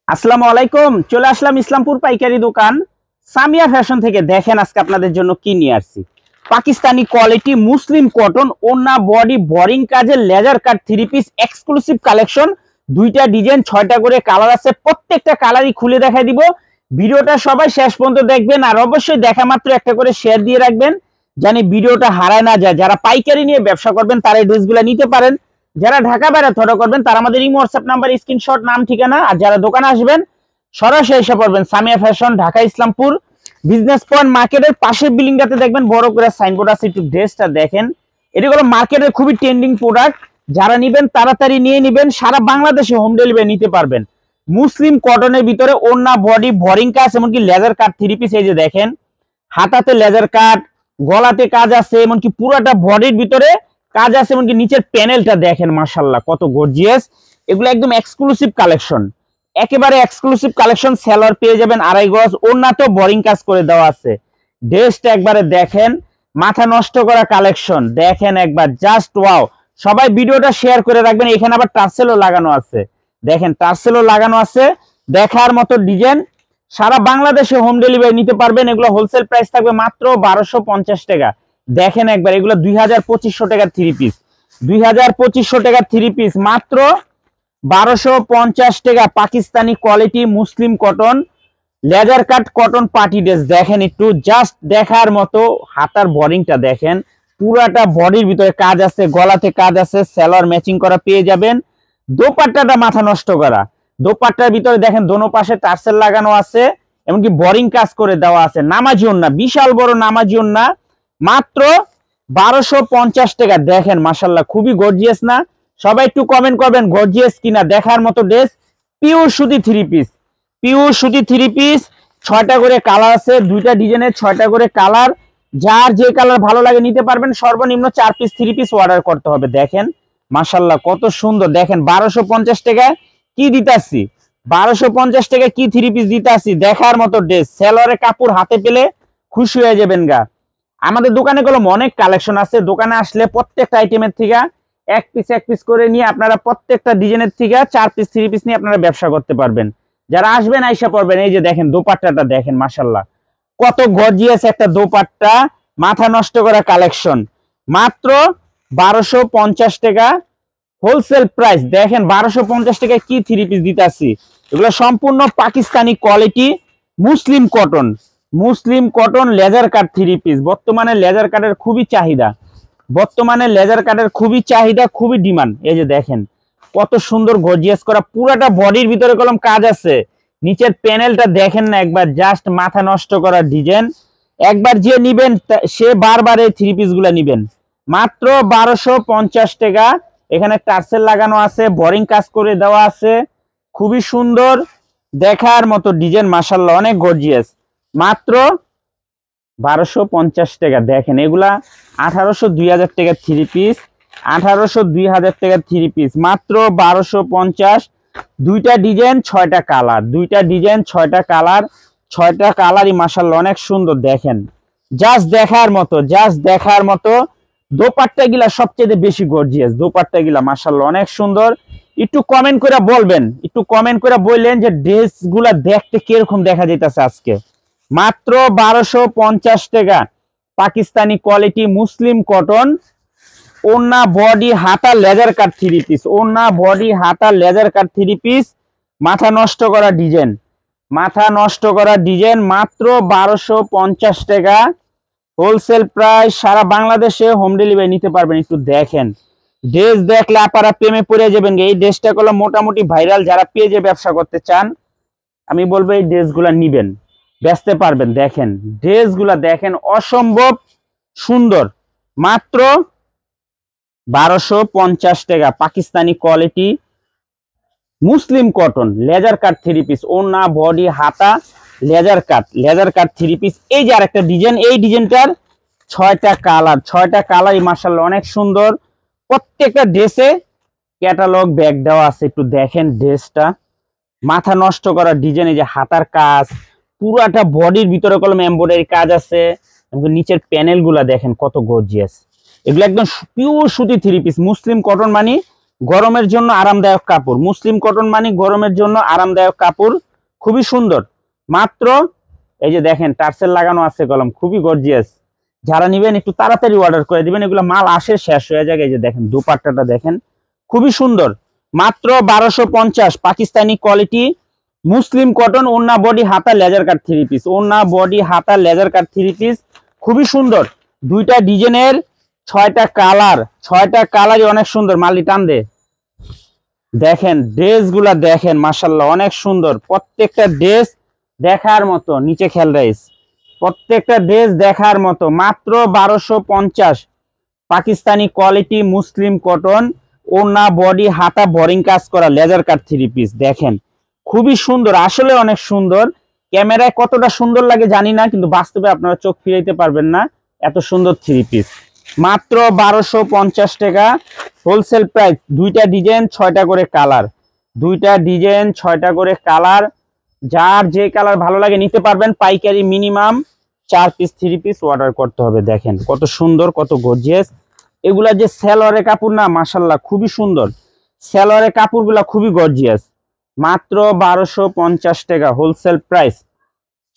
আসসালামু আলাইকুম। চলে আসলাম ইসলামপুর পাইকারি দোকান সামিয়া ফ্যাশন থেকে। দেখেন আজকে আপনাদের জন্য কি নিয়ে আসছি। পাকিস্তানি কোয়ালিটি মুসলিম কটন ওন্না বডি বোরিং কাজের laser cut three piece exclusive collection. দুইটা ডিজাইন, 6টা করে কালার আছে। প্রত্যেকটা কালারই খুলে দেখাই দিব। ভিডিওটা সবাই শেষ পর্যন্ত দেখবেন, আর অবশ্যই দেখা মাত্র একটা করে শেয়ার দিয়ে রাখবেন, জানি ভিডিওটা হারায় না যায়। যারা পাইকারি নিয়ে ব্যবসা করবেন তারা এই ড্রেসগুলো নিতে পারেন। যারা ঢাকা বাইরে থটো করবেন তারা আমাদের ইমো হোয়াটসঅ্যাপ নাম্বার, স্ক্রিনশট, নাম, ঠিকানা। আর যারা দোকানে আসবেন সরাসরি এসে পড়বেন Samia fashion, Dhaka Islampur business point মার্কেটের পাশের বিল্ডিংটাতে দেখবেন বড় করে সাইনবোর্ড আছে। একটু ড্রেসটা দেখেন, এটি হলো মার্কেটের খুবই ট্রেন্ডিং প্রোডাক্ট। যারা নিবেন তাড়াতাড়ি নিয়ে নিবেন, সারা বাংলাদেশে হোম ডেলিভারি নিতে পারবেন। মুসলিম কটনের ভিতরে ওন্না বডি বোরিং কাজ, এমনকি লেজার কাট থ্রি পিস। এই যে দেখেন, হাতাতে লেজার কাট, গলাতে কাজ আছে, এমনকি পুরোটা বডির ভিতরে কাজ আছে, এমনকি নিচের প্যানেলটা দেখেন মাশাআল্লাহ কত গর্জিয়াস। এগুলো একদম এক্সক্লুসিভ কালেকশন, একেবারে এক্সক্লুসিভ কালেকশন। সেলর পেয়ে যাবেন 2.5 গজ, ওন্নাতেও বোরিং কাজ করে দেওয়া আছে। ড্রেসটা একবারে দেখেন, মাথা নষ্ট করা কালেকশন। দেখেন একবার, জাস্ট ওয়াও। সবাই ভিডিওটা শেয়ার করে রাখবেন। এখানে আবার টার্সেলও লাগানো আছে, দেখেন টার্সেলও লাগানো আছে। দেখার মতো ডিজাইন, সারা বাংলাদেশে হোম ডেলিভারি নিতে পারবেন। এগুলো হোলসেল প্রাইস থাকবে মাত্র 1250 টাকা। দেখেন একবার, এগুলো 2200 টাকার থ্রি পিস। 2200 টাকার থ্রি পিস মাত্র 1250 টাকা। পাকিস্তানি কোয়ালিটি মুসলিম cotton laser cut cotton party dress. দেখেন একটু, জাস্ট দেখার মতো। হাতার বোরিংটা দেখেন, পুরাটা বডির ভিতরে কাজ আছে, গলাতে কাজ আছে, সেলর ম্যাচিং করা পেয়ে যাবেন। দোপাট্টাটা মাথা নষ্ট করা। দোপাট্টার ভিতরে দেখেন দোনো পাশে টার্সেল লাগানো আছে, এমনকি বোরিং কাজ করে দেওয়া আছে। নামাজি ওন্না, বিশাল বড় নামাজি ওন্না, মাত্র 1250 টাকা। দেখেন মাশাআল্লাহ, খুবই গর্জিয়াস না? সবাই একটু কমেন্ট করবেন গর্জিয়াস কিনা। দেখার মতো ড্রেস, পিওর সুতি থ্রি পিস, পিওর সুতি থ্রি পিস। 6টা করে কালার আছে, দুইটা ডিজাইনের 6টা করে কালার। যার যে কালার ভালো লাগে নিতে পারবেন। সর্বনিম্ন 4 পিস থ্রি পিস অর্ডার করতে হবে। দেখেন মাশাআল্লাহ কত সুন্দর। দেখেন 1250 টাকা কি দিতাছি, 1250 টাকা কি থ্রি পিস দিতাছি। দেখার মতো ড্রেস, সেলরে কাপড় হাতে পেলে খুশি হয়ে যাবেন গা। আমাদের দোকানে কলম অনেক কালেকশন আছে। দোকানে আসলে প্রত্যেকটা আইটেমের থেকে এক পিস করে নিয়ে আপনারা প্রত্যেকটা ডিজাইনের থেকে 4 পিস থ্রি পিস নিয়ে আপনারা ব্যবসা করতে পারবেন। যারা আসবেন আইসা পড়বেন। এই যে দেখেন দোপাট্টাটা দেখেন মাশাআল্লাহ কত গর্জিয়াস একটা দোপাট্টা, মাথা নষ্ট করা কালেকশন। মাত্র 1250 টাকা হোলসেল প্রাইস। দেখেন 1250 টাকায় কি থ্রি পিস দিতেছি। এগুলো সম্পূর্ণ পাকিস্তানি কোয়ালিটি মুসলিম cotton, muslin cotton laser cut three piece. বর্তমানে লেজার কাটের খুবই চাহিদা, বর্তমানে লেজার কাটের খুবই চাহিদা, খুবই ডিমান্ড। এই যে দেখেন কত সুন্দর গর্জিয়াস করা, পুরাটা বডির ভিতরে কলম কাজ আছে। নিচের প্যানেলটা দেখেন না একবার, জাস্ট মাথা নষ্ট করা ডিজাইন। একবার যে নিবেন সে বারবার এই থ্রি পিস গুলা নিবেন। মাত্র 1250 টাকা। এখানে টার্সেল লাগানো আছে, বোরিং কাজ করে দেওয়া আছে, খুবই সুন্দর দেখার মতো ডিজাইন মাশাআল্লাহ, অনেক গর্জিয়াস। মাত্র 1250 টাকা। দেখেন এগুলা 1800-2000 টাকার থ্রি পিস, 1800-2000 টাকার থ্রি পিস, মাত্র 1250। দুইটা ডিজাইন 6টা কালার, দুইটা ডিজাইন 6টা কালার, 6টা কালারই মাশাআল্লাহ অনেক সুন্দর। দেখেন জাস্ট দেখার মতো, জাস্ট দেখার মতো। দোপাট্টা গিলা সবচেয়ে বেশি গর্জিয়াস, দোপাট্টা গিলা মাশাআল্লাহ অনেক সুন্দর। একটু কমেন্ট করে বলবেন, একটু কমেন্ট করে বললেন যে ড্রেস গুলা দেখতে কিরকম দেখা যাইতেছে আজকে। মাত্র 1250 টাকা। পাকিস্তানি কোয়ালিটি মুসলিম কটন ওন্না বডি হাতা লেজার কাট থ্রি পিস, ওন্না বডি হাতা লেজার কাট থ্রি পিস। মাথা নষ্ট করা ডিজাইন, মাথা নষ্ট করা ডিজাইন। মাত্র 1250 টাকা হোলসেল প্রাইস। সারা বাংলাদেশে হোম ডেলিভারি নিতে পারবেন। একটু দেখেন, ড্রেস দেখলে আপনারা প্রেমে পড়ে যাবেন। এই ড্রেসটা গুলো মোটামুটি ভাইরাল। যারা পেজে ব্যবসা করতে চান আমি বলবো এই ড্রেসগুলা নিবেন, বেচতে পারবেন। দেখেন ড্রেসগুলা দেখেন, অসম্ভব সুন্দর। মাত্র 1250 টাকা। পাকিস্তানি কোয়ালিটি মুসলিম cotton laser cut three piece, ওন্না বডি হাতা laser cut, laser cut three piece. এই যে আরেকটা ডিজাইন, এই ডিজাইনটার 6টা কালার, 6টা কালারই মাশাআল্লাহ অনেক সুন্দর। প্রত্যেকটা ড্রেসে ক্যাটালগ ব্যাগ দেওয়া আছে। একটু দেখেন ড্রেসটা, মাথা নষ্ট করা ডিজাইন। এই যে হাতার কাজ, পুরাটা বডির ভিতরে কলম এমব্রয়ডারি কাজ আছে, নিচের প্যানেল গুলা দেখেন কত গর্জিয়াস। এগুলো একদম পিওর সুতি থ্রি পিস। মুসলিম কটন মানে গরমের জন্য আরামদায়ক কাপড়। মুসলিম কটন মানে গরমের জন্য আরামদায়ক কাপড়, খুবই সুন্দর। মাত্র এই যে দেখেন টার্সেল লাগানো আছে কলম, খুবই গর্জিয়াস। যারা নিবেন একটু তাড়াতাড়ি অর্ডার করে দিবেন, এগুলো মাল আসে শেষ হয়ে যায়। এই যে দেখেন দুপাট্টাটা দেখেন, খুবই সুন্দর। মাত্র 1250 পাকিস্তানি কোয়ালিটি মুসলিম কটন, ওন্না বডি হাতা লেজার কাট 3 পিস, ওন্না বডি হাতা লেজার কাট 3 পিস, খুবই সুন্দর। দুইটা ডিজাইনের 6টা কালার, 6টা কালারই অনেক সুন্দর। মালি টান দে, দেখেন ড্রেসগুলা দেখেন, মাশাআল্লাহ অনেক সুন্দর। প্রত্যেকটা ড্রেস দেখার মতো, নিচে খেল রাইস, প্রত্যেকটা ড্রেস দেখার মতো। মাত্র 1250 পাকিস্তানি কোয়ালিটি মুসলিম কটন, ওন্না বডি হাতা বোরিং কাজ করা লেজার কাট 3 পিস। দেখেন খুবই সুন্দর, আসলে অনেক সুন্দর। ক্যামেরায় কতটা সুন্দর লাগে জানি না, কিন্তু বাস্তবে আপনারা চোখ ফিরাইতে পারবেন না, এত সুন্দর 3 পিস। মাত্র 1250 টাকা হোলসেল প্রাইস। দুইটা ডিজাইন 6টা করে কালার, দুইটা ডিজাইন 6টা করে কালার। যার যে কালার ভালো লাগে নিতে পারবেন। পাইকারি মিনিমাম 4 পিস 3 পিস অর্ডার করতে হবে। দেখেন কত সুন্দর, কত গর্জিয়াস। এগুলা যে সালোয়ারের কাপড় না, মাশাআল্লাহ খুবই সুন্দর। সালোয়ারের কাপড়গুলা খুবই গর্জিয়াস। মাত্র 1250 টাকা হোলসেল প্রাইস।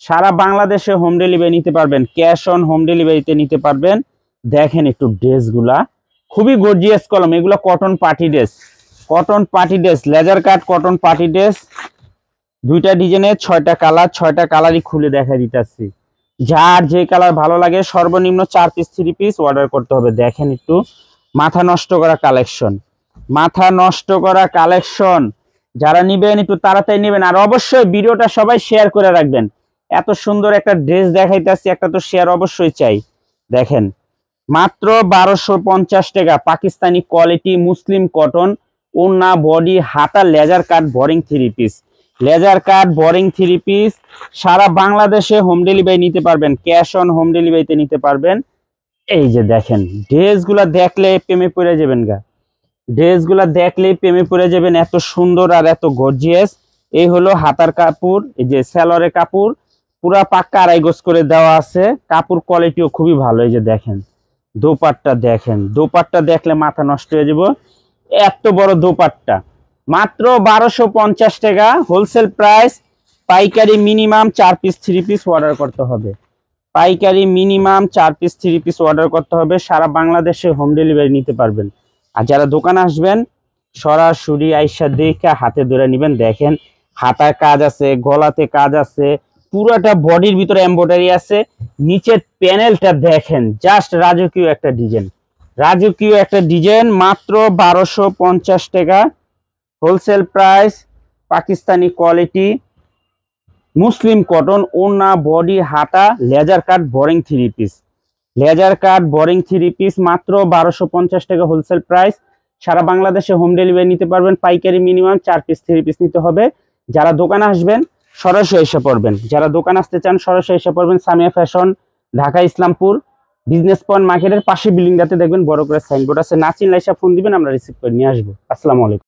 সারা বাংলাদেশে হোম ডেলিভারি নিতে পারবেন, ক্যাশ অন হোম ডেলিভারিতে নিতে পারবেন। দেখেন একটু ড্রেসগুলা খুবই গর্জিয়াস কলম, এগুলো cotton party dress, cotton party dress, laser cut cotton party dress. দুইটা ডিজাইনের 6টা কালার, 6টা কালারই খুলে দেখা দিতেছি। যার যে কালার ভালো লাগে সর্বনিম্ন 4 পিস 3 পিস অর্ডার করতে হবে। দেখেন একটু মাথা নষ্ট করা কালেকশন, মাথা নষ্ট করা কালেকশন। যারা নিবেন একটু তাড়াতাড়ি নেবেন, আর অবশ্যই ভিডিওটা সবাই শেয়ার করে রাখবেন। এত সুন্দর একটা ড্রেস দেখাইতেছি, একটা তো শেয়ার অবশ্যই চাই। দেখেন মাত্র 1250 টাকা পাকিস্তানি কোয়ালিটি মুসলিম কটন, ওন্না বডি হাতা laser cut boring 3 piece, laser cut boring 3 piece. সারা বাংলাদেশে হোম ডেলিভারি নিতে পারবেন, ক্যাশ অন হোম ডেলিভারিতে নিতে পারবেন। এই যে দেখেন ড্রেসগুলা দেখলে প্রেমে পড়ে যাবেন গা, ড্রেসগুলা দেখলেই প্রেমে পড়ে যাবেন, এত সুন্দর আর এত গর্জিয়াস। এই হলো হাতার কাপড়, এই যে সালোয়ারের কাপড় পুরা পাক্কা 2.5 গজ করে দেওয়া আছে। কাপড় কোয়ালিটিও খুবই ভালো। এই যে দেখেন দোপাট্টা দেখেন, দোপাট্টা দেখলে মাথা নষ্ট হয়ে যাব, এত বড় দোপাট্টা। মাত্র 1250 টাকা হোলসেল প্রাইস। পাইকারি মিনিমাম 4 পিস 3 পিস অর্ডার করতে হবে, পাইকারি মিনিমাম 4 পিস 3 পিস অর্ডার করতে হবে। সারা বাংলাদেশে হোম ডেলিভারি নিতে পারবেন। আর যারা দোকানে আসবেন সরাসরি আইসা দেখে হাতে ধরে নেবেন। দেখেন হাতার কাজ আছে, গলাতে কাজ আছে, পুরোটা বডির ভিতরে এমব্রয়ডারি আছে। নিচের প্যানেলটা দেখেন, জাস্ট রাজকীয় একটা ডিজাইন, রাজকীয় একটা ডিজাইন। মাত্র 1250 টাকা হোলসেল প্রাইস। পাকিস্তানি কোয়ালিটি মুসলিম কটন, ওন্না বডি হাতা laser cut boring 3 piece, laser cut boring 3 piece. মাত্র 1250 টাকা হোলসেল প্রাইস। সারা বাংলাদেশে হোম ডেলিভারি নিতে পারবেন। পাইকারি মিনিমাম 4 পিস 3 পিস নিতে হবে। যারা দোকানে আসবেন সরাসরি এসে পড়বেন, যারা দোকান আসতে চান সরাসরি এসে পড়বেন। Samia fashion, Dhaka Islampur business point মার্কেটের পাশে বিল্ডিংটাতে দেখবেন বড় করে সাইনবোর্ড আছে। না চিনলে এসে ফোন দিবেন, আমরা রিসিভ করে নিয়ে আসবো। আসসালামু আলাইকুম।